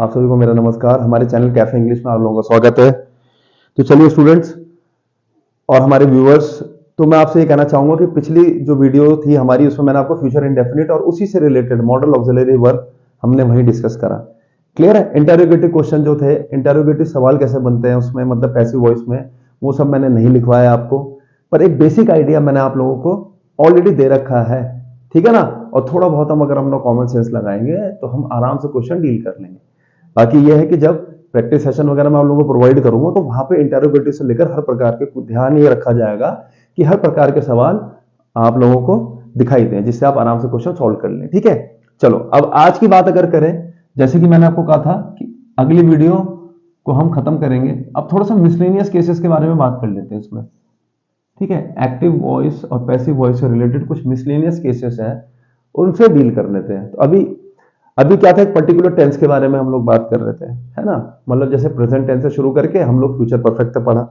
आप सभी को मेरा नमस्कार। हमारे चैनल कैफे इंग्लिश में आप लोगों का स्वागत है। तो चलिए स्टूडेंट्स और हमारे व्यूअर्स, तो मैं आपसे ये कहना चाहूंगा कि पिछली जो वीडियो थी हमारी, उसमें मैंने आपको फ्यूचर इंडेफिनिट और उसी से रिलेटेड मॉडल ऑक्सिलरी वर्ब हमने वहीं डिस्कस करा। क्लियर है? इंटरोगेटिव क्वेश्चन जो थे, इंटरोगेटिव सवाल कैसे बनते हैं उसमें, मतलब पैसिव वॉइस में, वो सब मैंने नहीं लिखवाया आपको, पर एक बेसिक आइडिया मैंने आप लोगों को ऑलरेडी दे रखा है। ठीक है ना? और थोड़ा बहुत अगर हम लोग कॉमन सेंस लगाएंगे तो हम आराम से क्वेश्चन डील कर लेंगे। बाकी यह है कि जब प्रैक्टिस सेशन वगैरह मैं आप लोगों को प्रोवाइड करूंगा तो वहां पे इंटरोगेटिव से लेकर हर प्रकार के ध्यान ये रखा जाएगा कि हर प्रकार के सवाल आप लोगों को दिखाई दें, जिससे आप आराम से क्वेश्चन सॉल्व कर लें। ठीक है, चलो अब आज की बात अगर करें, जैसे कि मैंने आपको कहा था कि अगली वीडियो को हम खत्म करेंगे, अब थोड़ा सा मिसलेनियस केसेस के बारे में बात कर लेते हैं इसमें। ठीक है, एक्टिव वॉइस और पैसिव वॉइस से रिलेटेड कुछ मिसलेनियस केसेस हैं, उनसे डील कर लेते हैं। तो अभी क्या था, एक पर्टिकुलर टेंस के बारे में हम लोग बात कर रहे थे, है ना? मतलब जैसे प्रेजेंट टेंस से शुरू करके हम लोग फ्यूचर परफेक्ट तक पढ़ा।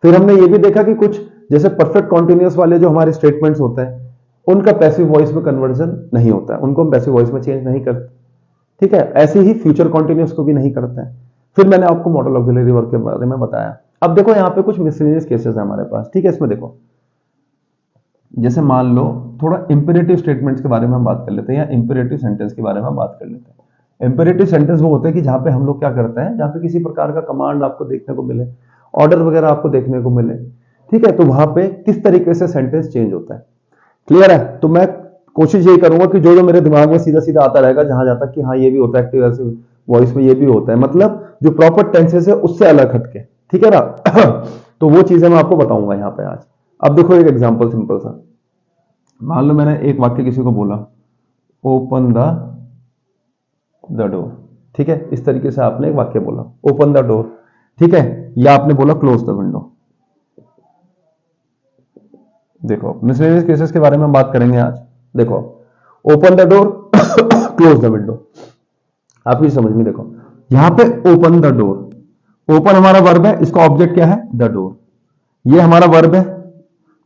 फिर हमने ये भी देखा कि कुछ जैसे परफेक्ट कॉन्टिन्यूअस वाले जो हमारे स्टेटमेंट्स होते हैं, उनका पैसिव वॉइस में कन्वर्जन नहीं होता है, उनको हम पैसिव वॉइस में चेंज नहीं करते। ठीक है, ऐसे ही फ्यूचर कॉन्टिन्यूअस को भी नहीं करते हैं। फिर मैंने आपको मॉडल ऑक्सिलरी वर्ब के बारे में बताया। अब देखो यहाँ पे कुछ मिसलेनियस केसेस है हमारे पास। ठीक है, इसमें देखो, जैसे मान लो थोड़ा इंपेरेटिव स्टेटमेंट्स के बारे में हम बात कर लेते हैं, या इंपेरेटिव सेंटेंस के बारे में हम बात कर लेते हैं। इंपेरेटिव सेंटेंस वो होते हैं कि जहां पे हम लोग क्या करते हैं, जहां पे किसी प्रकार का कमांड आपको देखने को मिले, ऑर्डर वगैरह आपको देखने को मिले। ठीक है, तो वहां पे किस तरीके से सेंटेंस चेंज होता है। क्लियर है? तो मैं कोशिश यही करूंगा कि जो मेरे दिमाग में सीधा सीधा आता रहेगा, जहां जाता कि हाँ ये भी होता है एक्टिव वॉइस में, ये भी होता है, मतलब जो प्रॉपर टेंसेस है उससे अलग हटके। ठीक है ना? तो वो चीजें मैं आपको बताऊंगा यहाँ पे आज। अब देखो एक एग्जाम्पल सिंपल सा, मान लो मैंने एक वाक्य किसी को बोला, ओपन द डोर। ठीक है, इस तरीके से आपने एक वाक्य बोला, ओपन द डोर। ठीक है, या आपने बोला क्लोज द विंडो। देखो मिसलेनियस केसेस के बारे में हम बात करेंगे आज। देखो, open the door, close the window, आपकी समझ में। देखो यहां पे ओपन द डोर, ओपन हमारा वर्ब है, इसका ऑब्जेक्ट क्या है, द डोर, ये हमारा वर्ब है,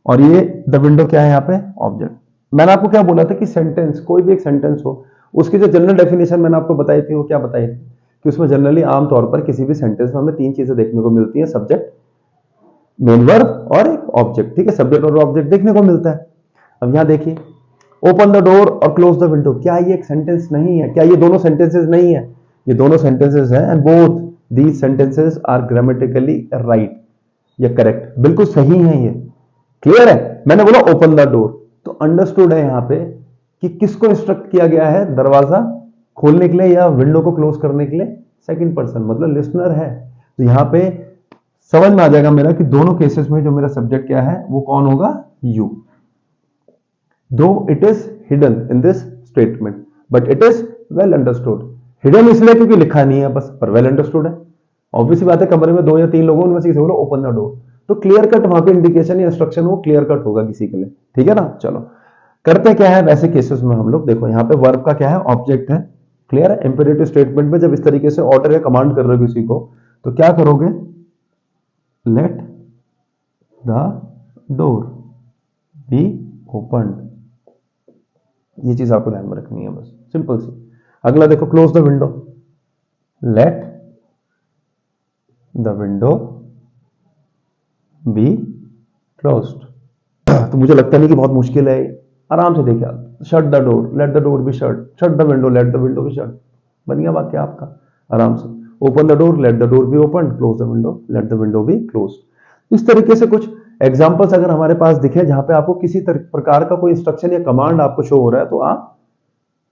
और ये द विंडो क्या है यहाँ पे, ऑब्जेक्ट। मैंने आपको क्या बोला था कि सेंटेंस, कोई भी एक सेंटेंस हो, उसकी जो जनरल डेफिनेशन मैंने आपको बताई थी, वो क्या बताई थी कि उसमें जनरली आमतौर पर किसी भी सेंटेंस में हमें तीन चीजें देखने को मिलती हैं, सब्जेक्ट, मेन वर्ब और एक ऑब्जेक्ट। ठीक है, सब्जेक्ट और ऑब्जेक्ट देखने को मिलता है। अब यहां देखिए, ओपन द डोर और क्लोज द विंडो, क्या ये एक सेंटेंस नहीं है? क्या ये दोनों सेंटेंसेस नहीं है? ये दोनों सेंटेंसेस हैं, and both these sentences are grammatically right, या करेक्ट, बिल्कुल सही है ये। क्लियर है? मैंने बोला ओपन द डोर, तो अंडरस्टूड है यहां पे कि किसको इंस्ट्रक्ट किया गया है दरवाजा खोलने के लिए या विंडो को क्लोज करने के लिए, सेकंड पर्सन, मतलब लिसनर है। तो यहां पे समझ में आ जाएगा मेरा कि दोनों केसेस में जो मेरा सब्जेक्ट क्या है वो कौन होगा, यू। दो it is hidden in this statement but it is well understood. Hidden इसलिए क्योंकि लिखा नहीं है बस, पर वेल अंडरस्टूड है। ऑब्वियसली बात है, कमरे में दो या तीन लोगों, उनमें से किसी को ओपन द डोर, तो क्लियर कट वहां पे इंडिकेशन या इंस्ट्रक्शन वो क्लियर कट होगा किसी के लिए। ठीक है ना? चलो करते क्या है वैसे केसेस में हम लोग। देखो यहाँ पे वर्ब का क्या है, ऑब्जेक्ट है। क्लियर है? इंपेरेटिव स्टेटमेंट में जब इस तरीके से ऑर्डर या कमांड कर रहे हो किसी को, तो क्या करोगे, let the door be open. ये चीज आपको ध्यान में रखनी है, बस सिंपल सी। अगला देखो, close the window, let the window be closed. तो मुझे लगता नहीं कि बहुत मुश्किल है, आराम से देखिए आप, shut the door, let the door be shut, shut the window, let the window be shut, बन गया वाक्य आपका आराम से। Open the door, let the door be open, close the window, let the window be close. इस तरीके से कुछ एग्जांपल्स अगर हमारे पास दिखे जहां पे आपको किसी प्रकार का कोई इंस्ट्रक्शन या कमांड आपको शो हो रहा है, तो आप,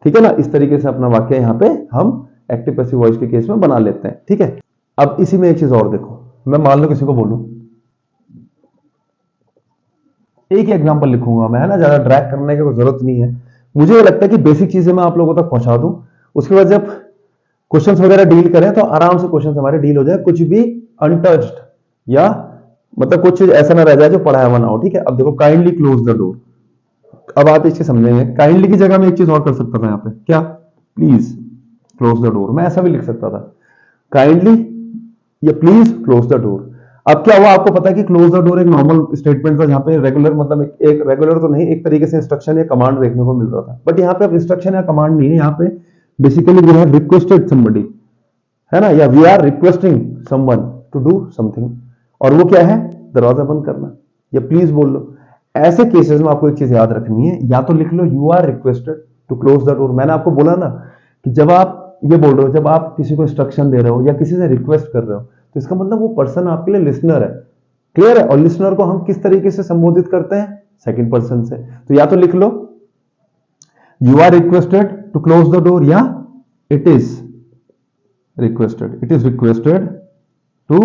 ठीक है ना, इस तरीके से अपना वाक्य यहाँ पे हम एक्टिव पैसिव वॉइस के केस में बना लेते हैं। ठीक है, अब इसी में एक चीज और देखो, मैं मान लो किसी को बोलूं, एक ही एग्जांपल लिखूंगा मैं, है ना, ज्यादा ड्रैग करने की कोई जरूरत नहीं है। मुझे ये लगता है कि बेसिक चीजें मैं आप लोगों तक पहुंचा दूं, उसके बाद जब क्वेश्चंस वगैरह डील करें तो आराम से क्वेश्चंस हमारे डील हो जाए, कुछ भी अनटच्ड, या मतलब कुछ चीज ऐसा ना रह जाए जो पढ़ाया हुआ ना हो। ठीक है, अब देखो, काइंडली क्लोज द डोर। अब आप इससे समझेंगे, काइंडली की जगह मैं एक चीज और कर सकता था यहाँ पे, क्या, प्लीज क्लोज द डोर, मैं ऐसा भी लिख सकता था, काइंडली या प्लीज क्लोज द डोर। अब क्या हुआ, आपको पता है कि क्लोज द डोर एक नॉर्मल स्टेटमेंट था, जहां पे रेगुलर, मतलब एक रेगुलर तो नहीं, एक तरीके से इंस्ट्रक्शन या कमांड देखने को मिल रहा था। बट यहाँ पे अब इंस्ट्रक्शन या कमांड नहीं है, यहाँ पे basically we have requested somebody है ना, या we are requesting someone to do something, और वो क्या है, दरवाजा बंद करना, या प्लीज बोल लो। ऐसे केसेस में आपको एक चीज याद रखनी है, या तो लिख लो you are requested to close the door. मैंने आपको बोला ना कि जब आप ये बोल रहे हो, जब आप किसी को इंस्ट्रक्शन दे रहे हो या किसी से रिक्वेस्ट कर रहे हो, तो इसका मतलब वो पर्सन आपके लिए लिसनर है। क्लियर है? और लिसनर को हम किस तरीके से संबोधित करते हैं, सेकंड पर्सन से। तो या तो लिख लो you are requested to close the door, या it is requested to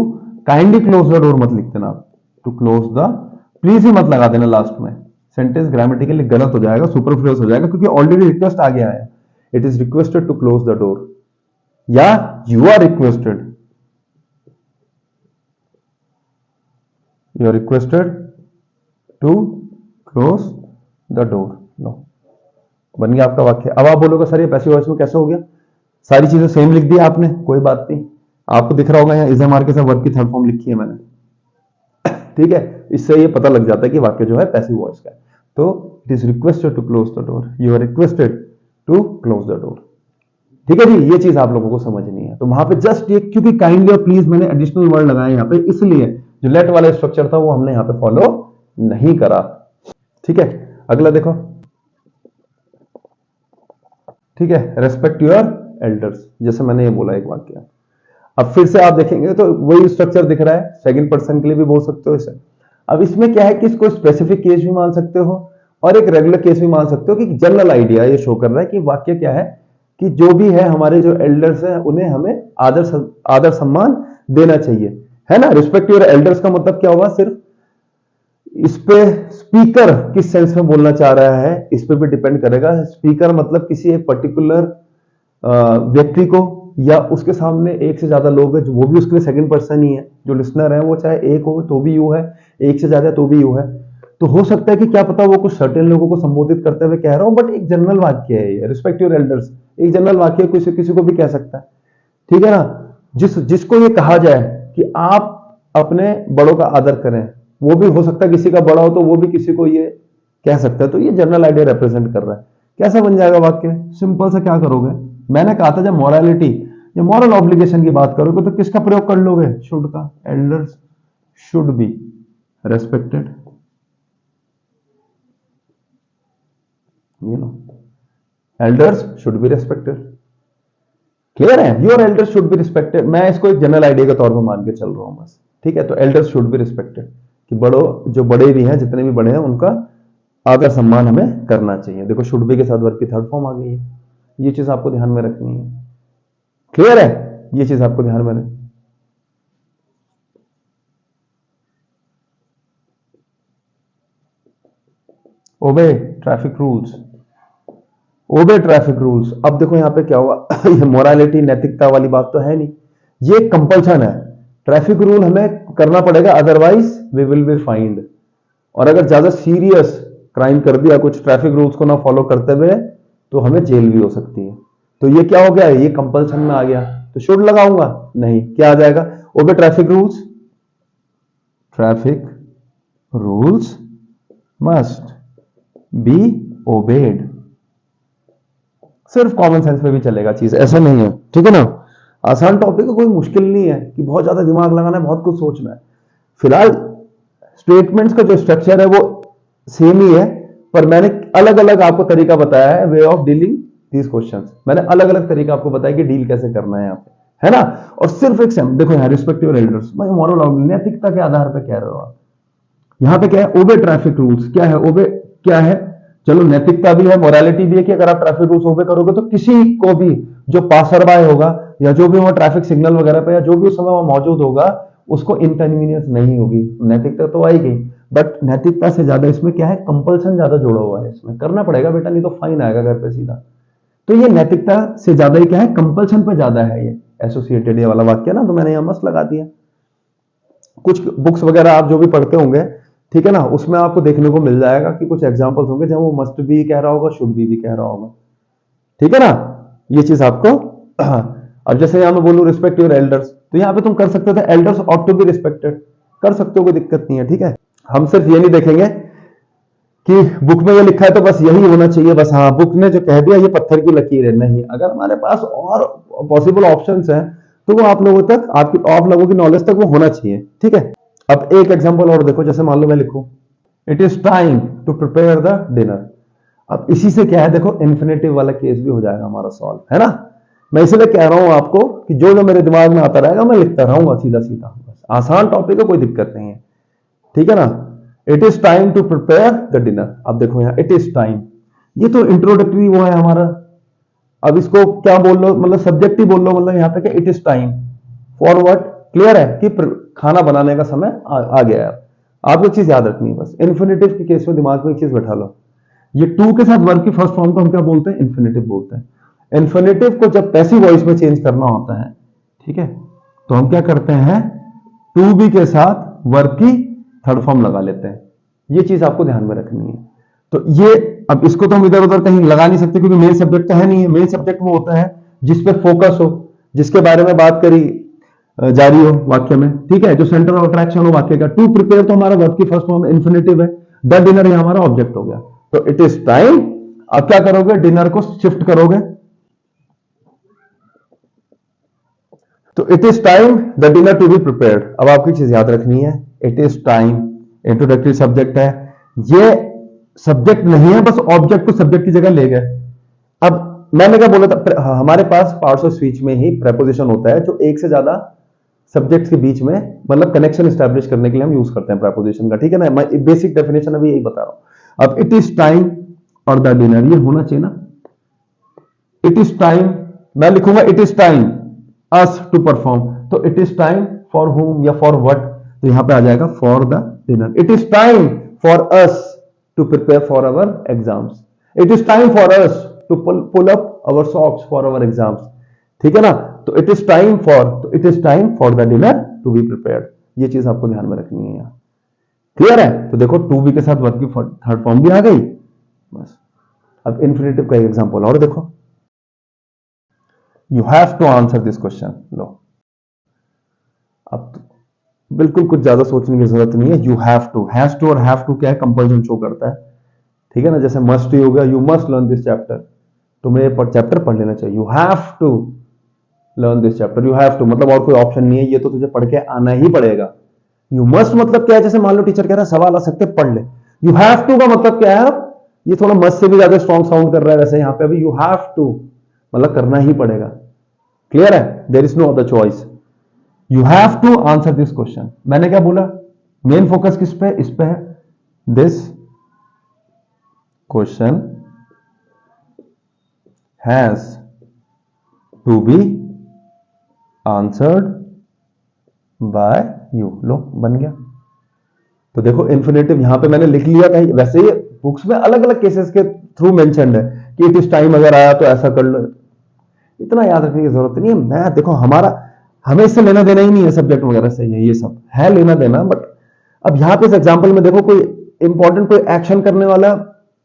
kindly close the door मत लिख देना आप, टू क्लोज द, प्लीज ही मत लगा देना लास्ट में, सेंटेंस ग्रामेटिकली गलत हो जाएगा, सुपरफ्लुअस हो जाएगा, क्योंकि ऑलरेडी रिक्वेस्ट आ गया है। It is requested to close the door, या you are requested to close the door. लो, बन गया आपका वाक्य। अब आप बोलोगे सर ये पैसिव वॉइस में कैसे हो गया, सारी चीजें सेम लिख दी आपने, कोई बात नहीं, आपको दिख रहा होगा यहाँ इज एम आर के साथ वर्ब की थर्ड फॉर्म लिखी है मैंने, ठीक है, इससे ये पता लग जाता है कि वाक्य जो है पैसिव वॉइस का है। तो it is requested to close the door, you are requested to close the door. ठीक है जी, ये चीज आप लोगों को समझनी है। तो वहां पे जस्ट ये, क्योंकि काइंडली और प्लीज मैंने एडिशनल वर्ड लगाया यहाँ पे, इसलिए जो लेट वाला स्ट्रक्चर था वो हमने यहाँ पे फॉलो नहीं करा। ठीक है, अगला देखो, ठीक है, रेस्पेक्ट योर एल्डर्स, जैसे मैंने ये बोला एक वाक्य। अब फिर से आप देखेंगे तो वही स्ट्रक्चर दिख रहा है, सेकंड पर्सन के लिए भी बोल सकते हो इसे। अब इसमें क्या है कि इसको स्पेसिफिक केस भी मान सकते हो और एक रेगुलर केस भी मान सकते हो, कि जनरल आइडिया ये शो कर रहा है कि वाक्य क्या है, कि जो भी है हमारे जो एल्डर्स हैं उन्हें हमें आदर सम्मान देना चाहिए, है ना। रिस्पेक्ट योर एल्डर्स का मतलब क्या होगा, सिर्फ इस पे स्पीकर किस सेंस में बोलना चाह रहा है इस पे भी डिपेंड करेगा। स्पीकर मतलब किसी एक पर्टिकुलर व्यक्ति को, या उसके सामने एक से ज्यादा लोग हैं, जो वो भी उसके लिए सेकंड पर्सन ही है। जो लिसनर है वो चाहे एक हो तो भी यू है, एक से ज्यादा तो भी यू है। तो हो सकता है कि क्या पता वो कुछ सर्टेन लोगों को संबोधित करते हुए कह रहा हूं, बट एक जनरल वाक्य है ये, रिस्पेक्ट योर एल्डर्स एक जनरल वाक्य, किसी को भी कह सकता है, ठीक है ना। जिसको ये कहा जाए कि आप अपने बड़ों का आदर करें, वो भी हो सकता है किसी का बड़ा हो तो वो भी किसी को ये कह सकता है। तो ये जनरल आइडिया रिप्रेजेंट कर रहा है। कैसा बन जाएगा वाक्य, सिंपल सा क्या करोगे, मैंने कहा था जब मोरालिटी या मॉरल ऑब्लिगेशन की बात करोगे तो किसका प्रयोग कर लोगे, शुड का। Elders should be respected, elders should be respected. Clear है, your elders should be respected, मैं इसको एक जनरल आइडिया के तौर पर मान के चल रहा हूं बस, ठीक है। तो एल्डर्स शुड बी रिस्पेक्टेड, कि बड़ों, जो बड़े भी हैं, जितने भी बड़े हैं, उनका आदर सम्मान हमें करना चाहिए। देखो शुड बी के साथ वर्ब की थर्ड फॉर्म आ गई है, ये चीज आपको ध्यान में रखनी है। क्लियर है, ये चीज आपको ध्यान में रखनी। ओबे ट्रैफिक रूल्स, ओबे ट्रैफिक रूल्स। अब देखो यहां पे क्या हुआ ये मोरालिटी नैतिकता वाली बात तो है नहीं, ये कंपल्सन है। ट्रैफिक रूल हमें करना पड़ेगा, otherwise we will be fined. और अगर ज्यादा सीरियस क्राइम कर दिया कुछ ट्रैफिक रूल्स को ना फॉलो करते हुए, तो हमें जेल भी हो सकती है। तो ये क्या हो गया, ये कंपल्सन में आ गया। तो शुड लगाऊंगा नहीं, क्या आ जाएगा, obey traffic rules, traffic rules must be obeyed. सिर्फ कॉमन सेंस में भी चलेगा चीज, ऐसा नहीं है, ठीक है ना। आसान टॉपिक है, कोई मुश्किल नहीं है कि बहुत ज्यादा दिमाग लगाना है, बहुत कुछ सोचना है। फिलहाल स्टेटमेंट्स का जो स्ट्रक्चर है वो सेम ही है, पर मैंने अलग अलग आपको तरीका बताया है, way of dealing these questions. मैंने अलग अलग तरीका आपको बताया कि डील कैसे करना है यहाँ पे, है ना। और सिर्फ एक सेम देखो यहाँ, रिस्पेक्ट योर एल्डर्स, भाई मॉरल नैतिकता के आधार पर कह रहे हो आप। यहाँ पे क्या है, ओबे ट्रैफिक रूल्स, क्या है ओबे, क्या है, चलो नैतिकता भी है, मोरालिटी भी है, कि अगर आप ट्रैफिक रूल्स ओबे करोगे तो किसी को भी, जो पासर बाय होगा या जो भी वहां ट्रैफिक सिग्नल वगैरह पे या जो भी उस समय वहां मौजूद होगा, उसको इनकन्वीनियंस नहीं होगी। नैतिकता तो आई गई, बट नैतिकता से ज्यादा इसमें क्या है, कंपल्सन ज्यादा जुड़ा हुआ है, इसमें करना पड़ेगा बेटा, नहीं तो फाइन आएगा घर पे सीधा। तो ये नैतिकता से ज्यादा ही क्या है, कंपल्सन पे ज्यादा है ये एसोसिएटेड ये वाला वाक्य ना, तो मैंने यहां मस्त लगा दिया। कुछ बुक्स वगैरह आप जो भी पढ़ते होंगे, ठीक है ना, उसमें आपको देखने को मिल जाएगा कि कुछ एग्जांपल्स होंगे जहां वो मस्ट भी कह रहा होगा, शुड भी कह रहा होगा, ठीक है ना। ये चीज आपको अब जैसे यहां मैं बोलूं रिस्पेक्ट योर एल्डर्स, तो यहां पे तुम कर सकते थे elders ought to be respected, कर सकते हो, कोई दिक्कत नहीं है, ठीक है। हम सिर्फ ये नहीं देखेंगे कि बुक में ये लिखा है तो बस यही होना चाहिए, बस हाँ बुक ने जो कह दिया ये पत्थर की लकीर है, नहीं। अगर हमारे पास और पॉसिबल ऑप्शंस हैं तो वो आप लोगों तक, आप लोगों की नॉलेज तक वो होना चाहिए, ठीक है। अब एक एग्जांपल और देखो, जैसे मान लो मैं लिखूं it is time to prepare the dinner. अब इसी से क्या है, देखो इन्फिनेटिव वाला केस भी हो जाएगा हमारा सॉल्व, है ना। मैं इसलिए कह रहा हूं आपको कि जो जो मेरे दिमाग में आता रहेगा मैं लिखता रहूंगा सीधा सीधा, बस आसान टॉपिक है, कोई दिक्कत नहीं है, ठीक है ना। It is time to prepare the dinner. अब देखो यहाँ इट इज टाइम, ये तो इंट्रोडक्टरी वो है हमारा। अब इसको क्या बोल लो, मतलब सब्जेक्ट ही बोल लो, मतलब यहाँ पे क्या it is time for what, clear है कि खाना बनाने का समय आ गया है। आपको चीज याद रखनी है बस, इन्फिनेटिव के केस में दिमाग में एक चीज बैठा लो, ये टू के साथ वर्ब की फर्स्ट फॉर्म को हम क्या बोलते हैं, इन्फिनेटिव बोलते हैं। इन्फिनेटिव को जब पैसिव वॉइस में चेंज करना होता है, ठीक है, तो हम क्या करते हैं, टू बी के साथ वर्ब की थर्ड फॉर्म लगा लेते हैं। ये चीज आपको ध्यान में रखनी है। तो ये, अब इसको तो हम इधर उधर कहीं लगा नहीं सकते क्योंकि मेन सब्जेक्ट तो है नहीं है। मेन सब्जेक्ट वो होता है जिस पे फोकस हो, जिसके बारे में बात करी जा रही हो वाक्य में, ठीक है, जो सेंटर ऑफ अट्रैक्शन हो वाक्य का। टू प्रिपेयर तो हमारा वर्ब की फर्स्ट फॉर्म इन्फिनेटिव है, द डिनर ये हमारा ऑब्जेक्ट हो गया। तो इट इज टाइम, अब क्या करोगे, डिनर को शिफ्ट करोगे, तो it is time the dinner to be prepared. अब आपकी चीज याद रखनी है, it is time introductory subject है, ये सब्जेक्ट नहीं है, बस ऑब्जेक्ट को सब्जेक्ट की जगह ले गए। अब मैंने क्या बोला था, हमारे पास पार्ट्स ऑफ स्पीच में ही प्रेपोजिशन होता है जो एक से ज्यादा सब्जेक्ट्स के बीच में, मतलब कनेक्शन एस्टैब्लिश करने के लिए हम यूज करते हैं प्रेपोजिशन का, ठीक है ना। मैं बेसिक डेफिनेशन अभी यही बता रहा हूं। अब इट इज टाइम और द डिनर, ये होना चाहिए ना। इट इज टाइम, मैं लिखूंगा it is time us to perform, तो it is time for whom या फॉर व्हाट, तो यहां पे आ जाएगा for the dinner. It is time for us to prepare for our exams, it is time for us to pull up our socks for our exams, ठीक है ना। तो इट इज टाइम फॉर, तो it is time for the dinner to be prepared. ये चीज आपको ध्यान में रखनी है, यहां क्लियर है। तो देखो टू बी के साथ वर्ब की थर्ड फॉर्म भी आ गई बस। अब इन्फिनेटिव का एक एग्जांपल और देखो, you have to answer this question. लो, अब बिल्कुल कुछ ज्यादा सोचने की जरूरत नहीं है। You have to, has to और हैव टू क्या है, कंपल्जन शो करता है, ठीक है ना। जैसे मस्ट ही हो गया, you must learn this chapter, तुम्हें ये चैप्टर पढ़ लेना चाहिए। You have to learn this chapter, you have to मतलब और कोई ऑप्शन नहीं है, ये तो तुझे पढ़ के आना ही पड़ेगा। यू मस्ट मतलब क्या है, जैसे मान लो टीचर कह रहा है सवाल आ सकते पढ़ ले। यू हैव टू का मतलब क्या है, ये थोड़ा मस्ट से भी ज्यादा स्ट्रॉन्ग साउंड कर रहा है, वैसे यहां पे अभी यू हैव टू मतलब करना ही पड़ेगा, क्लियर है, there is no other choice. You have to answer this question, मैंने क्या बोला, मेन फोकस किस पे, इस पे है, this question has to be answered by you. लो बन गया। तो देखो इन्फिनेटिव यहां पे मैंने लिख लिया, कहीं वैसे ही बुक्स में अलग अलग केसेस के थ्रू मेंशन्ड है कि इट इज टाइम अगर आया तो ऐसा कर लो, इतना याद रखने की जरूरत नहीं है। मैं देखो हमें इससे लेना देना ही नहीं है, सब्जेक्ट वगैरह से ये सब है लेना देना, बट अब यहां पे इस एग्जांपल में देखो कोई इंपॉर्टेंट कोई एक्शन करने वाला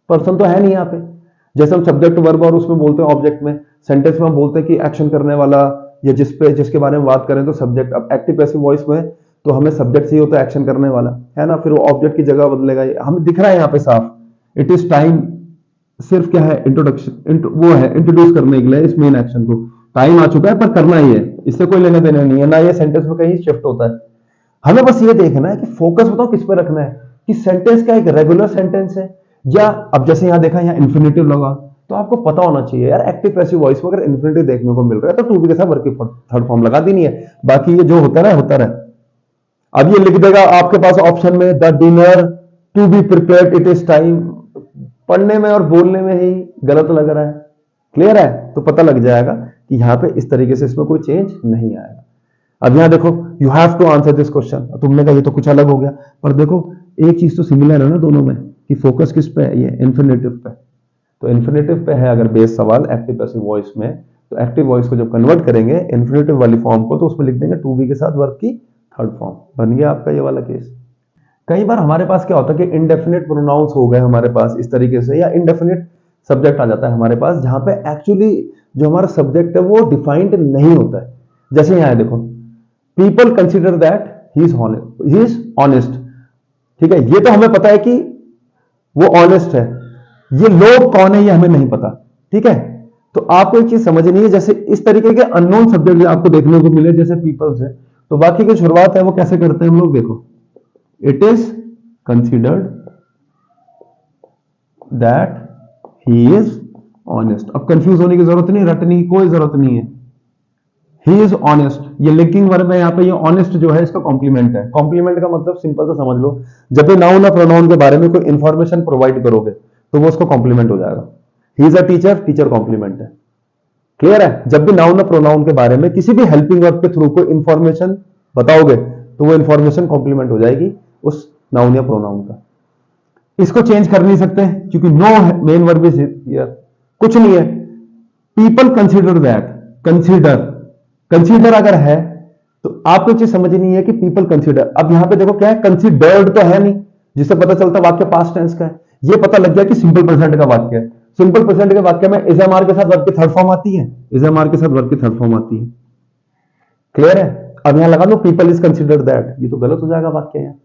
पर्सन तो है नहीं यहाँ पे। जैसे हम सब्जेक्ट वर्ब और उसमें बोलते हैं ऑब्जेक्ट में, सेंटेंस में हम बोलते हैं कि एक्शन करने वाला या जिसके बारे में बात करें तो सब्जेक्ट। अब एक्टिव पैसिव वॉइस में तो हमें सब्जेक्ट चाहिए होता है एक्शन करने वाला, है ना, फिर वो ऑब्जेक्ट की जगह बदलेगा। हमें दिख रहा है यहाँ पे साफ, इट इज टाइम सिर्फ क्या है, इंट्रोडक्शन, वो है इंट्रोड्यूस करने के लिए इस मेन एक्शन को। टाइम आ चुका है पर करना ही है, इससे कोई लेने देने नहीं है ना, ये सेंटेंस में कहीं शिफ्ट होता है। हमें बस ये देखना है कि फोकस बताओ किस पे रखना है, कि सेंटेंस का एक रेगुलर सेंटेंस है या, अब जैसे यहां देखा यहाँ इन्फिनेटिव लगा, तो आपको पता होना चाहिए यार एक्टिव पैसिव वॉइस में अगर इन्फिनेटिव देखने को मिल रहा है तो टू बी के साथ वर्ब की थर्ड फॉर्म लगा देनी है, बाकी ये जो होता रहे। अब ये लिख देगा आपके पास ऑप्शन में, the dinner to be prepared it is time, पढ़ने में और बोलने में ही गलत लग रहा है, क्लियर है, तो पता लग जाएगा कि यहां पे इस तरीके से इसमें कोई चेंज नहीं आएगा। अब यहां देखो you have to answer this question, तुमने कहा ये तो कुछ अलग हो गया, पर देखो एक चीज तो सिमिलर है ना दोनों में, कि फोकस किस पे है, ये इन्फिनेटिव पे। तो इन्फिनेटिव पे है अगर बेस सवाल एक्टिव पैसिव वॉइस में, तो एक्टिव वॉइस को जब कन्वर्ट करेंगे इन्फिनेटिव वाली फॉर्म को, तो उसमें लिख देंगे टू बी के साथ वर्ब की थर्ड फॉर्म। बन गया आपका ये वाला केस। कई बार हमारे पास क्या होता है कि इंडेफिनिट प्रोनाउंस हो गए हमारे पास इस तरीके से, या इंडेफिनिट सब्जेक्ट आ जाता है हमारे पास जहां पे एक्चुअली जो हमारा सब्जेक्ट है वो डिफाइंड नहीं होता है। जैसे यहां देखो, people consider that he is honest, ठीक है, ये तो हमें पता है कि वो ऑनेस्ट है, ये लोग कौन है ये हमें नहीं पता, ठीक है। तो आपको एक चीज समझनी है, जैसे इस तरीके के अननोन सब्जेक्ट आपको देखने को मिले जैसे पीपल्स है, तो वाक्य की शुरुआत है वो कैसे करते हैं हम लोग, देखो, it is considered that he is honest. अब कंफ्यूज होने की जरूरत नहीं, रटने की कोई जरूरत नहीं है। ही इज ऑनेस्ट, ये लिंकिंग वर्ब है यहाँ पे, ये ऑनेस्ट जो है इसका कॉम्प्लीमेंट है। कॉम्प्लीमेंट का मतलब सिंपल सा समझ लो, जब भी नाउन या प्रोनाउन के बारे में कोई इंफॉर्मेशन प्रोवाइड करोगे तो वो उसका कॉम्प्लीमेंट हो जाएगा। He is a teacher, teacher complement है। क्लियर है? जब भी नाउन या प्रोनाउन के बारे में किसी भी हेल्पिंग वर्ब के थ्रू कोई इंफॉर्मेशन बताओगे तो वो इंफॉर्मेशन कॉम्प्लीमेंट हो जाएगी उस नाउन या प्रोनाउन का। इसको चेंज कर नहीं सकते क्योंकि no main verb is here, कुछ नहीं है। People consider that, consider, consider अगर है तो आपको चीज समझनी है कि पीपल कंसिडर। अब यहां पे देखो क्या है, कंसिडर्ड तो है नहीं, जिससे पता चलता वाक्य पास्ट टेंस का है। ये पता लग गया कि सिंपल प्रेजेंट का वाक्य है। सिंपल प्रेजेंट के वाक्य में इज एम आर के साथ वर्ब की थर्ड फॉर्म आती है, इज एम आर के साथ वर्ब की थर्ड फॉर्म आती है। क्लियर है? अब यहां लगा दो पीपल इज कंसिडर दैट, ये तो गलत हो जाएगा वाक्य है।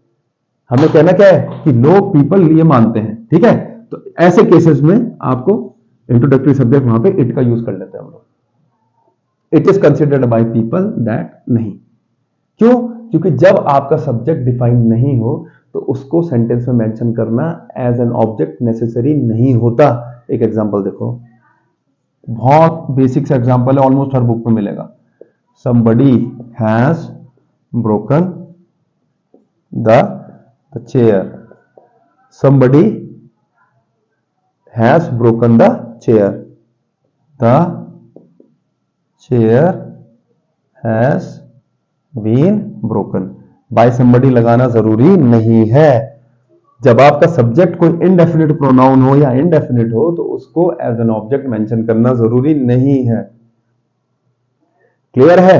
हमें कहना क्या है कि लोग पीपल ये मानते हैं। ठीक है, तो ऐसे केसेस में आपको इंट्रोडक्टरी सब्जेक्ट वहां पे इट का यूज कर लेते हैं हम लोग। It is considered by people that नहीं। क्यों? क्योंकि जब आपका सब्जेक्ट डिफाइन नहीं हो तो उसको सेंटेंस में मेंशन करना एज एन ऑब्जेक्ट नेसेसरी नहीं होता। एक एग्जांपल देखो, बहुत बेसिक सा एग्जांपल है, ऑलमोस्ट हर बुक में मिलेगा। somebody has broken the chair, somebody has broken the chair, the chair has been broken। by somebody लगाना जरूरी नहीं है। जब आपका सब्जेक्ट कोई इनडेफिनिट प्रोनाउन हो या इनडेफिनिट हो तो उसको एज एन ऑब्जेक्ट मेंशन करना जरूरी नहीं है। क्लियर है?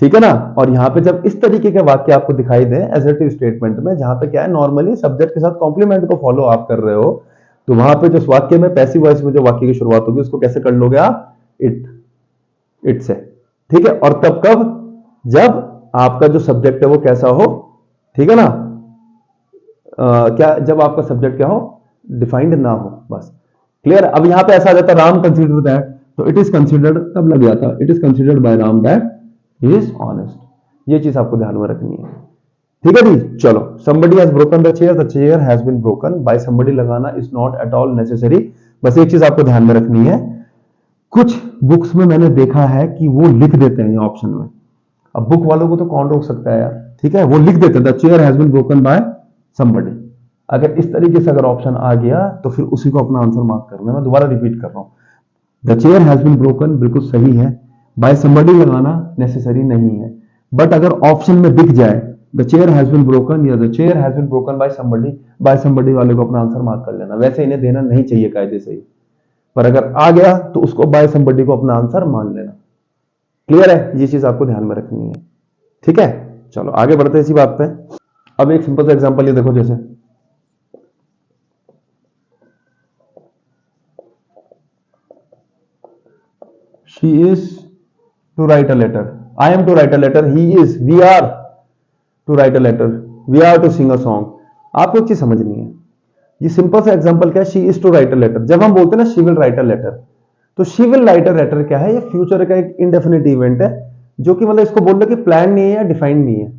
ठीक है ना? और यहां पे जब इस तरीके के वाक्य आपको दिखाई दे एसर्टिव स्टेटमेंट में, जहां पे क्या है नॉर्मली सब्जेक्ट के साथ कॉम्प्लीमेंट को फॉलो आप कर रहे हो, तो वहां पे जो वाक्य में पैसिव वॉइस में जो वाक्य की शुरुआत होगी उसको कैसे कर लोगे आप? इट, इट से। ठीक है, और तब कब? जब आपका जो सब्जेक्ट है वो कैसा हो, ठीक है ना, क्या, जब आपका सब्जेक्ट क्या हो, डिफाइंड ना हो, बस। क्लियर? अब यहां पे ऐसा आ जाता राम कंसिडर दैट, तो इट इज कंसिडर्ड तब लग जाता it is considered bye Ram that he is honest. ये चीज आपको ध्यान में रखनी है। ठीक है जी, चलो। somebody has broken the chair has been broken by somebody लगाना is not at all necessary। बस एक चीज आपको ध्यान में रखनी है, कुछ बुक्स में मैंने देखा है कि वो लिख देते हैं ऑप्शन में। अब बुक वालों को तो कौन रोक सकता है यार? ठीक है, वो लिख देते हैं the chair has been broken by somebody। अगर इस तरीके से अगर ऑप्शन आ गया तो फिर उसी को अपना आंसर मार्क करना। मैं दोबारा रिपीट कर रहा हूं, the chair has been broken बिल्कुल सही है, बाय समबडी लगाना नेसेसरी नहीं है। बट अगर ऑप्शन में दिख जाए the chair has been broken या the chair has been broken by somebody वाले को अपना आंसर मार्क कर लेना। वैसे इन्हें देना नहीं चाहिए कायदे से ही, पर अगर आ गया तो उसको बाय समबडी को अपना आंसर मान लेना। क्लियर है? ये चीज आपको ध्यान में रखनी है। ठीक है, चलो आगे बढ़ते हैं इसी बात पे। अब एक सिंपल सा एग्जांपल ये देखो, जैसे she is to write a letter, I am to write a letter, he is, we are to write a letter, we are to sing a song। आपको एक चीज समझनी है, ये सिंपल सा एग्जांपल क्या है, she is to write a letter। जब हम बोलते हैं ना she will write a letter, तो she will write a letter क्या है? ये फ्यूचर का एक इंडेफिनिट इवेंट है, जो कि मतलब इसको बोल रहे कि प्लान नहीं है या डिफाइंड नहीं है।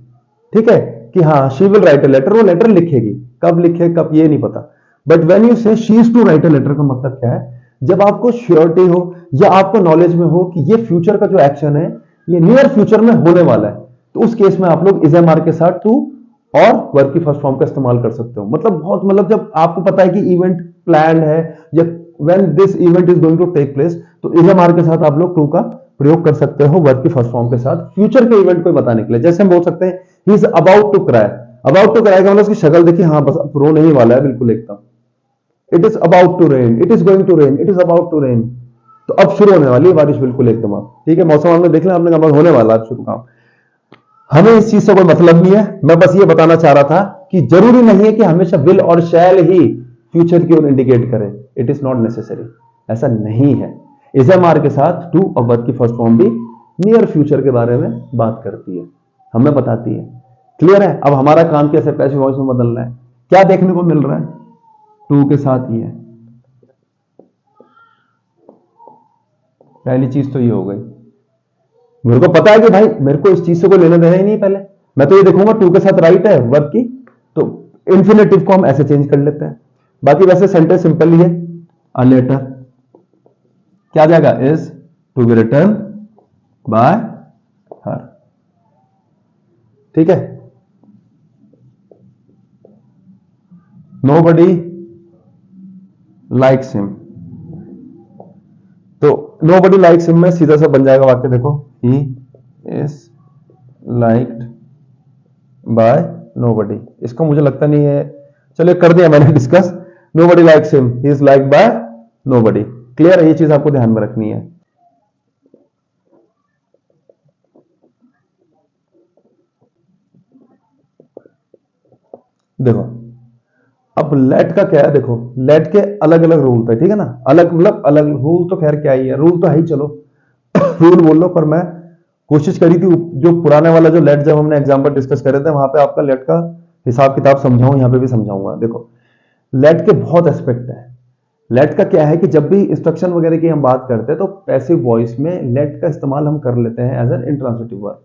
ठीक है, कि हाँ she will write a letter, वो लेटर लिखेगी, कब लिखे कब ये नहीं पता। बट व्हेन यू से she is to write a letter का मतलब क्या है? जब आपको श्योरिटी हो या आपको नॉलेज में हो कि ये फ्यूचर का जो एक्शन है ये नियर फ्यूचर में होने वाला है, तो उस केस में आप लोग इज एम आर के साथ टू और वर्ब की फर्स्ट फॉर्म का इस्तेमाल कर सकते हो। मतलब जब आपको पता है कि इवेंट प्लान है या when this event is going to take place, तो इज एम आर के साथ आप लोग टू का प्रयोग कर सकते हो वर्ब की फर्स्ट फॉर्म के साथ फ्यूचर के इवेंट को बताने के लिए। जैसे हम बोल सकते हैं he is about to cry. About to cry का मतलब उसकी शक्ल देखिए, हाँ बस रो नहीं वाला है बिल्कुल एकदम। It is about to rain, it is going to rain, it is about to rain, तो अब शुरू होने वाली है बारिश बिल्कुल एकदम। आप ठीक है, मौसम आपने देख लिया, आपने कहा होने वाला है शुरू काम। हमें इस चीज से कोई मतलब नहीं है, मैं बस ये बताना चाह रहा था कि जरूरी नहीं है कि हमेशा विल और शैल ही फ्यूचर की ओर इंडिकेट करे। इट इज नॉट नेसेसरी, ऐसा नहीं है। इज एम आर के साथ टू और वर्ब की फर्स्ट फॉर्म भी नियर फ्यूचर के बारे में बात करती है, हमें बताती है। क्लियर है? अब हमारा काम कैसे पैसिव वॉइस में बदलना है, क्या देखने को मिल रहा है? टू के साथ ही है, पहली चीज तो ये हो गई। मेरे को पता है कि भाई मेरे को इस चीज से कोई लेना देना ही नहीं, पहले मैं तो ये देखूंगा टू के साथ राइट है वर्ब की, तो इंफिनिटिव को हम ऐसे चेंज कर लेते हैं। बाकी वैसे सेंटेंस सिंपल ही है। अ लेटर क्या आ जाएगा, is to be written by her. ठीक है, नोबडी लाइक्स हिम, तो नोबडी लाइक्स हिम में सीधा सा बन जाएगा वाक्य, देखो he is liked by nobody. इसको मुझे लगता नहीं है, चलिए कर दिया मैंने discuss. Nobody likes him, he is liked by nobody. Clear है, ये चीज आपको ध्यान में रखनी है। देखो अब लेट का क्या है, देखो लेट के अलग अलग रूल थे, ठीक है ना, अलग मतलब अलग रूल तो खैर क्या ही है, रूल तो है ही, चलो रूल बोल लो। पर मैं कोशिश करी थी जो पुराने वाला जो लेट जब हमने एग्जाम्पल डिस्कस करे थे वहां पे आपका लेट का हिसाब किताब समझाऊं, यहां पे भी समझाऊंगा। देखो लेट के बहुत एस्पेक्ट है। लेट का क्या है कि जब भी इंस्ट्रक्शन वगैरह की हम बात करते हैं तो पैसिव वॉइस में लेट का इस्तेमाल हम कर लेते हैं एज एन इंट्रांसिटिव वर्ब।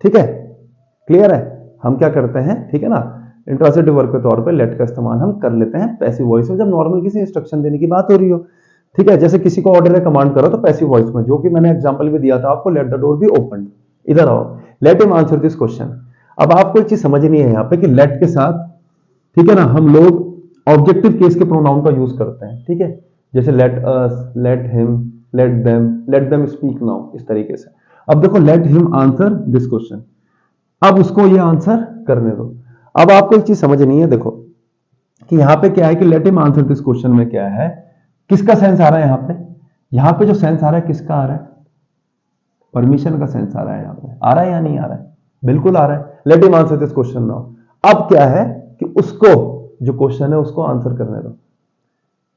ठीक है, क्लियर है, हम क्या करते हैं, ठीक है ना, इंट्रांसिटिव वर्ब के तौर पे लेट का इस्तेमाल हम कर लेते हैं पैसिव वॉइस में जब नॉर्मल किसी इंस्ट्रक्शन देने की बात हो रही हो। ठीक है, जैसे किसी को ऑर्डर है कमांड करो तो पैसिव वॉइस में, जो कि मैंने एग्जांपल भी दिया था आपको, let the door be open. इधर आओ, let him answer this question. अब आपको एक चीज समझनी है यहाँ पे कि लेट के साथ, ठीक है ना, हम लोग ऑब्जेक्टिव केस के प्रोनाउन का यूज करते हैं। ठीक है, जैसे let us, let him, let them speak now, इस तरीके से। अब देखो let him answer this question, अब उसको ये आंसर करने दो। अब आपको एक चीज समझनी है, देखो कि यहां पे क्या है कि let him answer this question में क्या है, किसका सेंस आ रहा है यहां पे जो सेंस आ रहा है किसका आ रहा है, परमिशन का सेंस आ रहा है। यहां पे आ रहा है या नहीं आ रहा है, बिल्कुल आ रहा है। Let him answer this question now. अब क्या है कि उसको जो क्वेश्चन है उसको आंसर करने दो।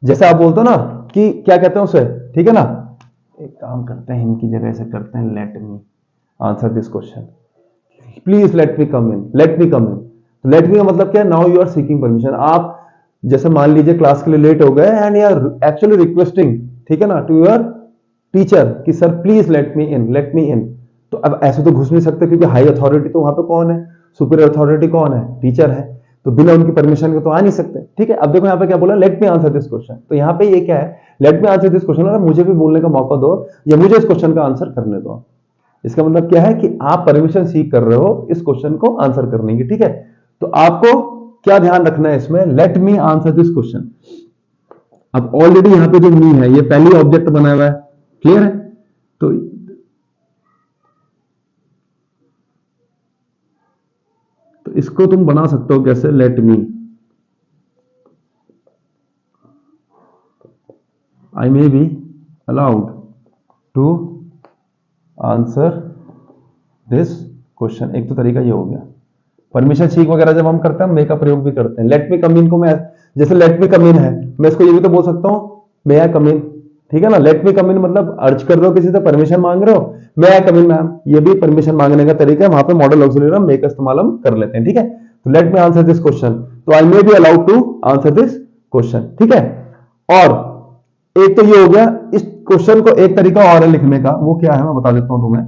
जैसे आप बोलते हो ना कि क्या कहते हैं उसे, ठीक है ना, एक काम करते हैं इनकी जगह से करते हैं let me answer this question, please let me come in, let me come in. तो लेट मी का मतलब क्या है, now you are seeking permission. आप जैसे मान लीजिए क्लास के लिए लेट हो गए and you are actually requesting, ठीक है ना, टू योर टीचर कि sir please let me in, let me in. तो अब ऐसे तो घुस नहीं सकते क्योंकि हाई अथॉरिटी तो वहां पे कौन है, सुपीरियर अथॉरिटी कौन है, टीचर है, तो बिना उनकी परमिशन के तो आ नहीं सकते। ठीक है, अब देखो यहाँ पे क्या बोला, late me answer this question. तो यहाँ पे ये क्या है, late me answer this question, और मुझे भी बोलने का मौका दो या मुझे इस क्वेश्चन का आंसर करने दो। इसका मतलब क्या है कि आप परमिशन सीख कर रहे हो इस क्वेश्चन को आंसर करने की। ठीक है, तो आपको क्या ध्यान रखना है इसमें, late me answer this question. अब ऑलरेडी यहां पे जो मी है ये पहली ऑब्जेक्ट बना हुआ है, क्लियर है, तो इसको तुम बना सकते हो कैसे, let me, I may be allowed to answer this question. एक तो तरीका ये हो गया। परमिशन सीख वगैरह जब हम करते हैं मे का प्रयोग भी करते हैं। लेट मी कम इन को मैं, जैसे लेट मी कम इन है, मैं इसको ये भी तो बोल सकता हूं मे आई कम इन। ठीक है ना, लेट मी कम इन मतलब अर्ज कर रहे हो, किसी से परमिशन मांग रहे हो, मे आई कम इन मैम, ये भी परमिशन मांगने का तरीका है। वहां पे मॉडल ऑक्सिलरी मे का इस्तेमाल हम कर लेते हैं। ठीक है, तो let me answer this question, तो I may be allowed to answer this question. ठीक है, और एक तो ये हो गया, इस क्वेश्चन को एक तरीका और है लिखने का, वो क्या है मैं बता देता हूं तुम्हें।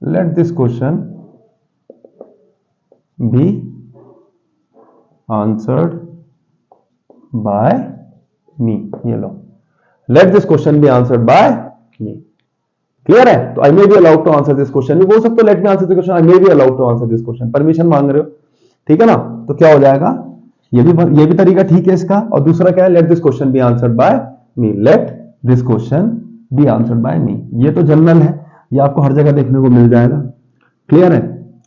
Let this question be answered by me, ये लो, let this question be answered by me. Clear है, तो I may be allowed to answer this question भी बोल सकते हो, let me answer this question, I may be allowed to answer this question, permission मांग रहे हो। ठीक है ना, तो क्या हो जाएगा, ये भी तरीका ठीक है इसका। और दूसरा क्या है, let this question be answered by me, let this question be answered by me. ये तो जनरल है, ये आपको हर जगह देखने को मिल जाएगा। क्लियर है,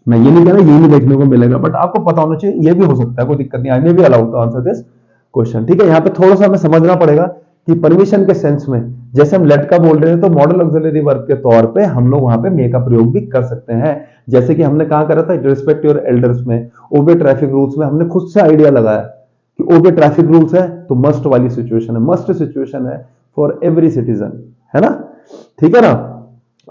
मैं ये नहीं कह रहा ये नहीं देखने को मिलेगा, बट आपको पता होना चाहिए ये भी हो सकता है, कोई दिक्कत नहीं, I may be allowed to answer this question. ठीक है, यहाँ पे थोड़ा सा हमें समझना पड़ेगा कि परमिशन के सेंस में जैसे हम लेट का बोल रहे हैं तो मॉडल ऑक्सिलरी वर्ब के तौर पे हम लोग वहां पे मे का प्रयोग भी कर सकते हैं। जैसे कि हमने कहा करा था रिस्पेक्ट योर एल्डर्स में, ओबे ट्रैफिक रूल्स में हमने खुद से आइडिया लगाया कि ओबे ट्रैफिक रूल्स है तो मस्ट वाली सिचुएशन है, मस्ट सिचुएशन है फॉर एवरी सिटीजन, है ना। ठीक है ना,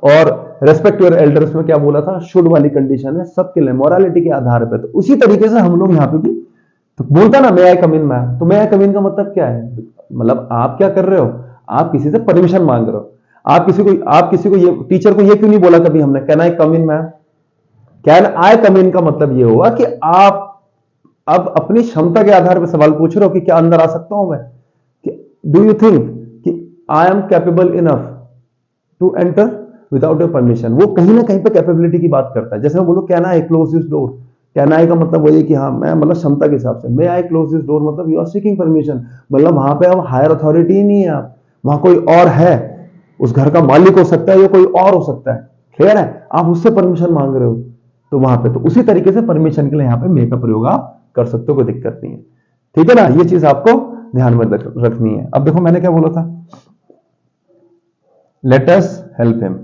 और रेस्पेक्ट योर एल्डर्स में क्या बोला था, शुड वाली कंडीशन है सबके लिए मोरालिटी के आधार पर। तो उसी तरीके से हम लोग यहाँ पे भी तो बोलता ना मे आई कम इन मैम, तो मे आई कम इन का मतलब क्या है? मतलब आप क्या कर रहे हो, आप किसी से परमिशन मांग रहे हो। आप किसी को ये टीचर को ये क्यों नहीं बोला कभी हमने can I come in ma'am? Can I come in का मतलब ये हुआ कि आप अब अपनी क्षमता के आधार पर सवाल पूछ रहे हो कि क्या अंदर आ सकता हूं मैं, डू यू थिंक कि I am capable enough to enter without your permission. वो कहीं ना कहीं पे कैपेबिलिटी की बात करता है। जैसे मैं बोलूं can I close this door, can I का मतलब वही कि हाँ मैं, मतलब क्षमता के हिसाब से। मे आई क्लोज दिस डोर मतलब यू आर सीकिंग परमिशन, मतलब वहां पे अब हायर अथॉरिटी ही नहीं है, आप वहां कोई और है, उस घर का मालिक हो सकता है या कोई और हो सकता है, क्लियर है, आप उससे परमिशन मांग रहे हो। तो वहां पे तो उसी तरीके से परमिशन के लिए यहाँ पे मे का प्रयोग आप कर सकते हो, कोई दिक्कत नहीं है, ठीक है ना। ये चीज आपको ध्यान में रखनी है। अब देखो मैंने क्या बोला था, लेट अस हेल्प हिम।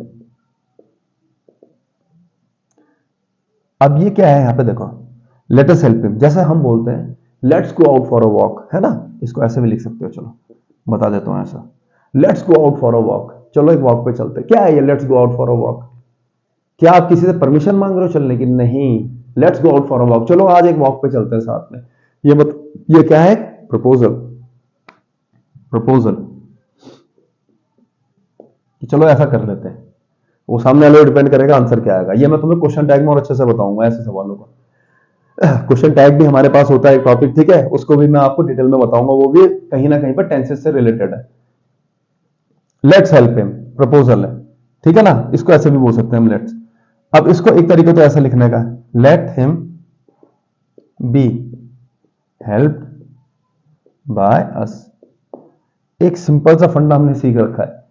अब ये क्या है यहाँ पे देखो, लेट अस हेल्प हिम, जैसे हम बोलते हैं let's go out for a walk, है ना, इसको ऐसे भी लिख सकते हो। चलो बता देता हूं ऐसा, let's go out for a walk, चलो एक वॉक पे चलते हैं। क्या है ये let's go out for a walk? क्या आप किसी से परमिशन मांग रहे हो चलने की? नहीं, let's go out for a walk, चलो आज एक वॉक पे चलते हैं साथ में। ये क्या है? प्रपोजल। प्रपोजल कि चलो ऐसा कर लेते हैं। वो सामने वाले डिपेंड करेगा आंसर क्या आएगा। ये मैं तुम्हें क्वेश्चन टैग में और अच्छे से बताऊंगा ऐसे सवालों को। क्वेश्चन टैग भी हमारे पास होता है एक टॉपिक, ठीक है, उसको भी मैं आपको डिटेल में बताऊंगा, वो भी कहीं ना कहीं पर टेंसेस से रिलेटेड है। लेट्स हेल्प हिम प्रपोजल है, ठीक है ना, इसको ऐसे भी बोल सकते हैं हम लेट्स। अब इसको एक तरीका तो ऐसा लिखने का, let him B help by us. एक सिंपल सा फंडा हमने सीख रखा है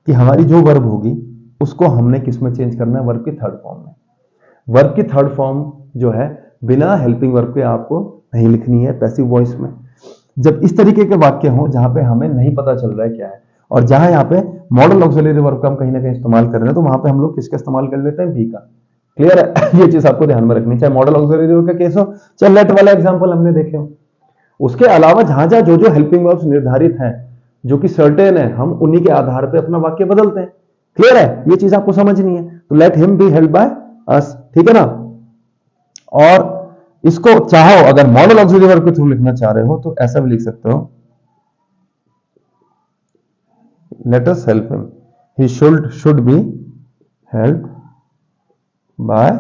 कि हमारी जो वर्ब होगी उसको हमने किस में चेंज करना है? वर्ब की थर्ड फॉर्म में। वर्ब की थर्ड फॉर्म जो है बिना हेल्पिंग वर्ब के आपको नहीं लिखनी है पैसिव वॉइस में। जब इस तरीके के वाक्य हों जहां पे हमें नहीं पता चल रहा है क्या है, और जहां यहाँ पे मॉडल ऑक्सिलरी वर्ब का हम कहीं ना कहीं इस्तेमाल कर रहे हैं, तो वहां पे हम लोग किसका इस्तेमाल कर लेते हैं? बी का। क्लियर है? ये चीज आपको ध्यान में रखनी, चाहे मॉडल ऑक्सिलरी वर्ब का केस हो, चाहे लेट वाला एग्जांपल हमने देखे हो। उसके अलावा जहां जहां जो जो हेल्पिंग वर्ब्स निर्धारित हैं, जो कि सर्टेन है, हम उन्हीं के आधार पे अपना वाक्य बदलते हैं। क्लियर है? ये चीज आपको समझनी है। तो let him B help by us, ठीक है ना। और इसको चाहो अगर मॉडल ऑक्सिलरी वर्ब के थ्रू लिखना चाह रहे हो तो ऐसा भी लिख सकते हो, let us help him, he should be help by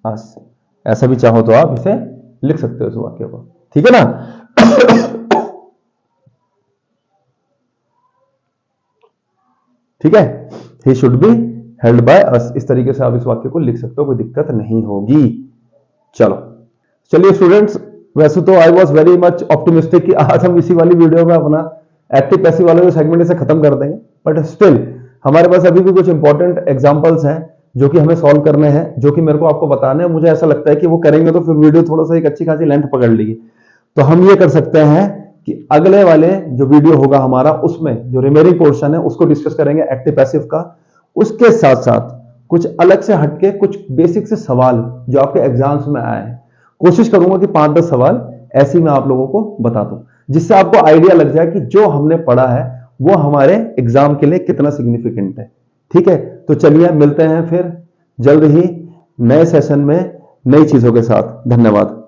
us. ऐसा भी चाहो तो आप इसे लिख सकते हो इस वाक्य को, ठीक है ना। ठीक है, he should be held by us, इस तरीके से आप इस वाक्य को लिख सकते हो, कोई दिक्कत नहीं होगी। चलो चलिए स्टूडेंट्स, वैसे तो I was very much optimistic कि आज हम इसी वाली वीडियो में अपना एक्टिव पैसिव वाला जो सेगमेंट इसे खत्म कर देंगे, बट स्टिल हमारे पास अभी भी कुछ इंपॉर्टेंट एग्जांपल्स हैं जो कि हमें सॉल्व करने हैं, जो कि मेरे को आपको बताने हैं। मुझे ऐसा लगता है कि वो करेंगे तो फिर वीडियो थोड़ा सा एक अच्छी खासी लेंथ पकड़ लेगी। तो हम ये कर सकते हैं कि अगले वाले जो वीडियो होगा हमारा, उसमें जो रिमेनिंग पोर्शन है उसको डिस्कस करेंगे एक्टिव पैसिव का। उसके साथ साथ कुछ अलग से हटके कुछ बेसिक से सवाल जो आपके एग्जाम्स में आए हैं, कोशिश करूंगा कि 5-10 सवाल ऐसे ही मैं आप लोगों को बता दूं, जिससे आपको आइडिया लग जाए कि जो हमने पढ़ा है वो हमारे एग्जाम के लिए कितना सिग्निफिकेंट है। ठीक है, तो चलिए मिलते हैं फिर जल्द ही नए सेशन में नई चीजों के साथ। धन्यवाद।